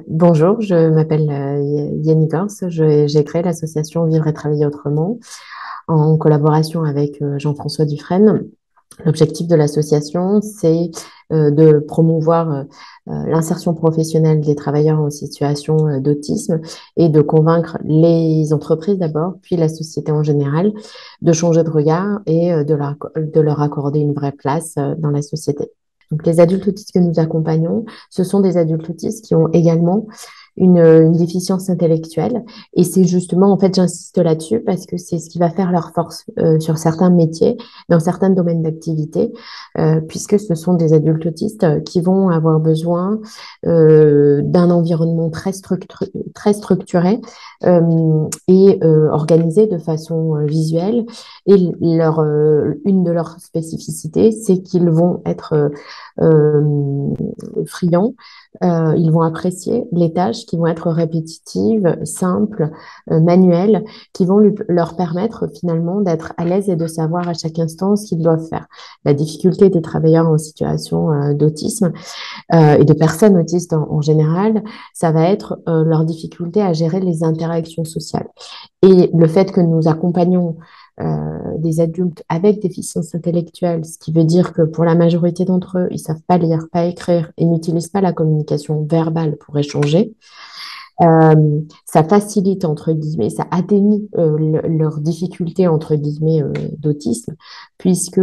Bonjour, je m'appelle Yannick Gors. J'ai créé l'association Vivre et Travailler Autrement en collaboration avec Jean-François Dufresne. L'objectif de l'association, c'est de promouvoir l'insertion professionnelle des travailleurs en situation d'autisme et de convaincre les entreprises d'abord, puis la société en général, de changer de regard et de leur accorder une vraie place dans la société. Donc, les adultes autistes que nous accompagnons, ce sont des adultes autistes qui ont également une déficience intellectuelle. Et c'est justement, en fait, j'insiste là-dessus parce que c'est ce qui va faire leur force sur certains métiers, dans certains domaines d'activité, puisque ce sont des adultes autistes qui vont avoir besoin d'un environnement très structuré organisé de façon visuelle. Et une de leurs spécificités, c'est qu'ils vont être friands, ils vont apprécier les tâches qui vont être répétitives, simples, manuelles, qui vont leur permettre finalement d'être à l'aise et de savoir à chaque instant ce qu'ils doivent faire. La difficulté des travailleurs en situation d'autisme et de personnes autistes en général, ça va être leur difficulté à gérer les interactions sociales. Et le fait que nous accompagnons des adultes avec déficience intellectuelle, ce qui veut dire que pour la majorité d'entre eux, ils ne savent pas lire, pas écrire et n'utilisent pas la communication verbale pour échanger, ça facilite, entre guillemets, ça atténue leurs difficultés, entre guillemets, d'autisme, puisque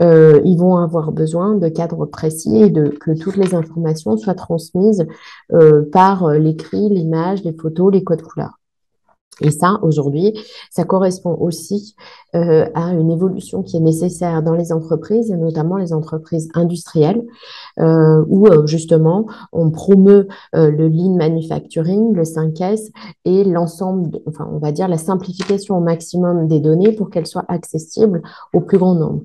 ils vont avoir besoin de cadres précis et que toutes les informations soient transmises par l'écrit, l'image, les photos, les codes couleurs. Et ça, aujourd'hui, ça correspond aussi à une évolution qui est nécessaire dans les entreprises, et notamment les entreprises industrielles, où justement on promeut le lean manufacturing, le 5S et l'ensemble, enfin on va dire la simplification au maximum des données pour qu'elles soient accessibles au plus grand nombre.